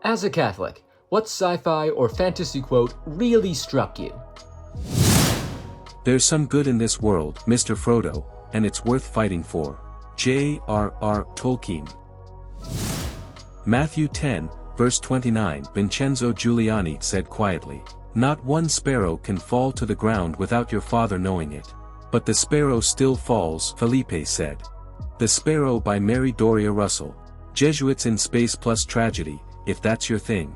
As a Catholic, what sci-fi or fantasy quote really struck you? There's some good in this world, Mr. Frodo, and it's worth fighting for. J.R.R. Tolkien. Matthew 10, verse 29. Vincenzo Giuliani said quietly, "Not one sparrow can fall to the ground without your Father knowing it. But the sparrow still falls," Felipe said. The Sparrow by Mary Doria Russell. Jesuits in Space plus Tragedy, if that's your thing.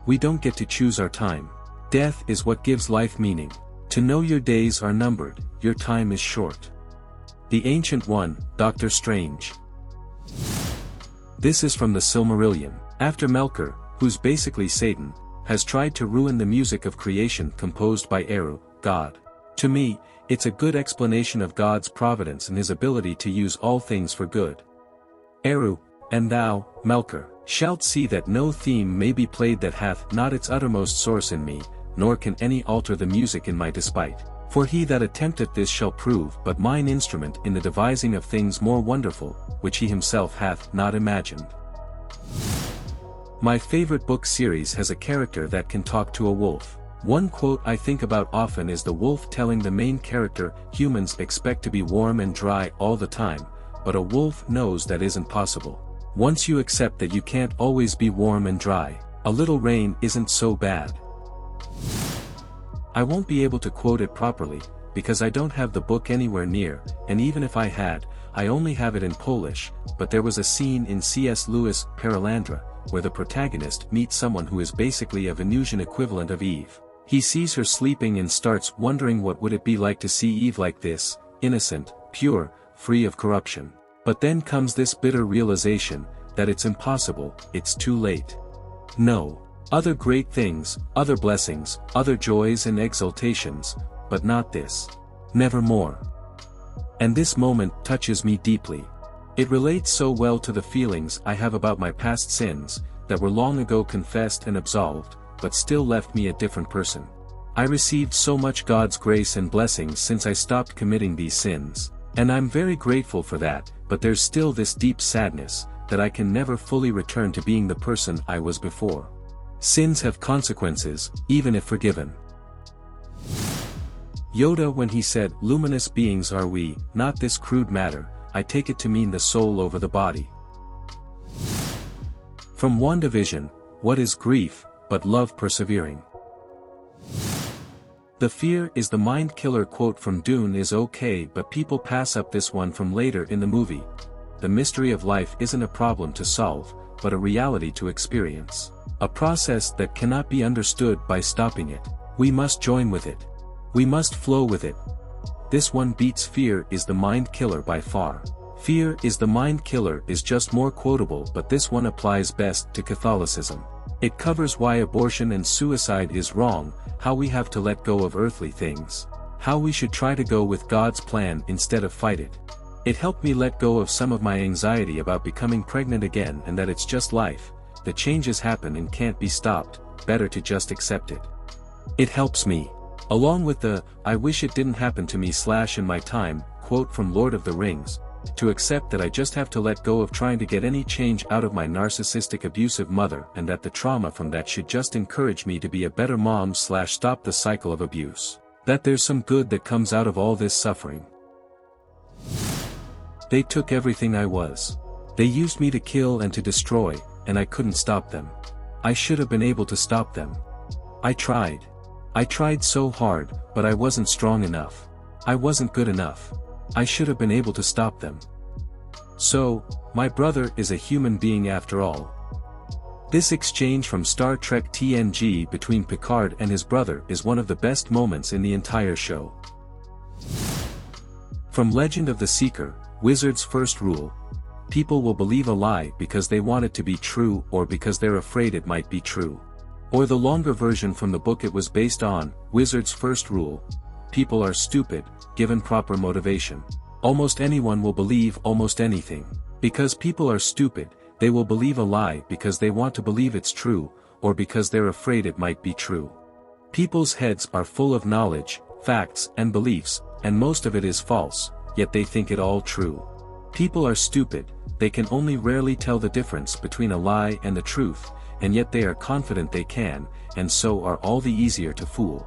We don't get to choose our time. Death is what gives life meaning. To know your days are numbered, your time is short. The Ancient One, Doctor Strange. This is from the Silmarillion. After Melkor, who's basically Satan, has tried to ruin the music of creation composed by Eru, God. To me, it's a good explanation of God's providence and his ability to use all things for good. Eru, and thou, Melkor, shalt see that no theme may be played that hath not its uttermost source in me, nor can any alter the music in my despite. For he that attempteth this shall prove but mine instrument in the devising of things more wonderful, which he himself hath not imagined. My favorite book series has a character that can talk to a wolf. One quote I think about often is the wolf telling the main character, "Humans expect to be warm and dry all the time, but a wolf knows that isn't possible. Once you accept that you can't always be warm and dry, a little rain isn't so bad." I won't be able to quote it properly, because I don't have the book anywhere near, and even if I had, I only have it in Polish, but there was a scene in C.S. Lewis' Perelandra, where the protagonist meets someone who is basically a Venusian equivalent of Eve. He sees her sleeping and starts wondering what would it be like to see Eve like this, innocent, pure, free of corruption. But then comes this bitter realization, that it's impossible, it's too late. No. Other great things, other blessings, other joys and exultations, but not this. Nevermore. And this moment touches me deeply. It relates so well to the feelings I have about my past sins, that were long ago confessed and absolved, but still left me a different person. I received so much God's grace and blessings since I stopped committing these sins, and I'm very grateful for that, but there's still this deep sadness, that I can never fully return to being the person I was before. Sins have consequences, even if forgiven. Yoda when he said, "Luminous beings are we, not this crude matter," I take it to mean the soul over the body. From WandaVision, what is grief, but love persevering? The fear is the mind killer quote from Dune is okay, but people pass up this one from later in the movie. The mystery of life isn't a problem to solve, but a reality to experience. A process that cannot be understood by stopping it. We must join with it. We must flow with it. This one beats fear is the mind killer by far. Fear is the mind killer is just more quotable, but this one applies best to Catholicism. It covers why abortion and suicide is wrong, how we have to let go of earthly things, how we should try to go with God's plan instead of fight it. It helped me let go of some of my anxiety about becoming pregnant again and that it's just life, the changes happen and can't be stopped, better to just accept it. It helps me. Along with the, "I wish it didn't happen to me / in my time," quote from Lord of the Rings, to accept that I just have to let go of trying to get any change out of my narcissistic abusive mother and that the trauma from that should just encourage me to be a better mom / stop the cycle of abuse. That there's some good that comes out of all this suffering. They took everything I was. They used me to kill and to destroy, and I couldn't stop them. I should have been able to stop them. I tried. I tried so hard, but I wasn't strong enough. I wasn't good enough. I should have been able to stop them. So, my brother is a human being after all. This exchange from Star Trek TNG between Picard and his brother is one of the best moments in the entire show. From Legend of the Seeker, Wizard's first rule: people will believe a lie because they want it to be true or because they're afraid it might be true. Or the longer version from the book it was based on, Wizard's first rule: people are stupid, given proper motivation. Almost anyone will believe almost anything. Because people are stupid, they will believe a lie because they want to believe it's true, or because they're afraid it might be true. People's heads are full of knowledge, facts and beliefs, and most of it is false, yet they think it all true. People are stupid, They can only rarely tell the difference between a lie and the truth, and yet they are confident they can, and so are all the easier to fool.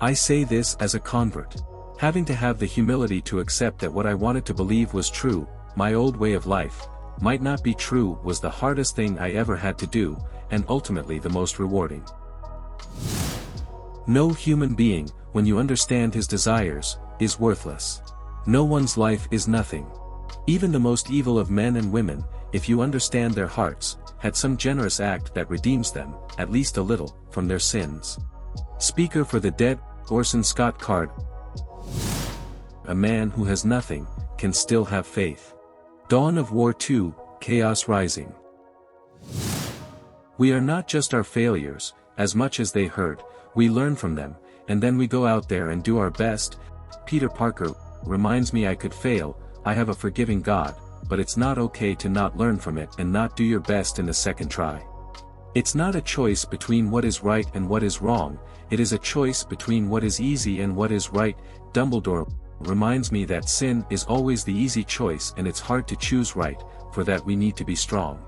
I say this as a convert. Having to have the humility to accept that what I wanted to believe was true, my old way of life, might not be true, was the hardest thing I ever had to do, and ultimately the most rewarding. No human being, when you understand his desires, is worthless. No one's life is nothing. Even the most evil of men and women, if you understand their hearts, had some generous act that redeems them, at least a little, from their sins. Speaker for the Dead, Orson Scott Card. A man who has nothing, can still have faith. Dawn of War 2, Chaos Rising. We are not just our failures, as much as they hurt, we learn from them, and then we go out there and do our best. Peter Parker reminds me I could fail, I have a forgiving God, but it's not okay to not learn from it and not do your best in the second try. It's not a choice between what is right and what is wrong, it is a choice between what is easy and what is right. Dumbledore reminds me that sin is always the easy choice and it's hard to choose right, for that we need to be strong.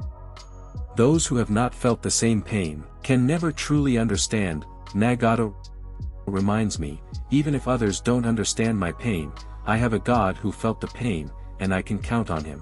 Those who have not felt the same pain, can never truly understand. Nagato reminds me, even if others don't understand my pain, I have a God who felt the pain, and I can count on him.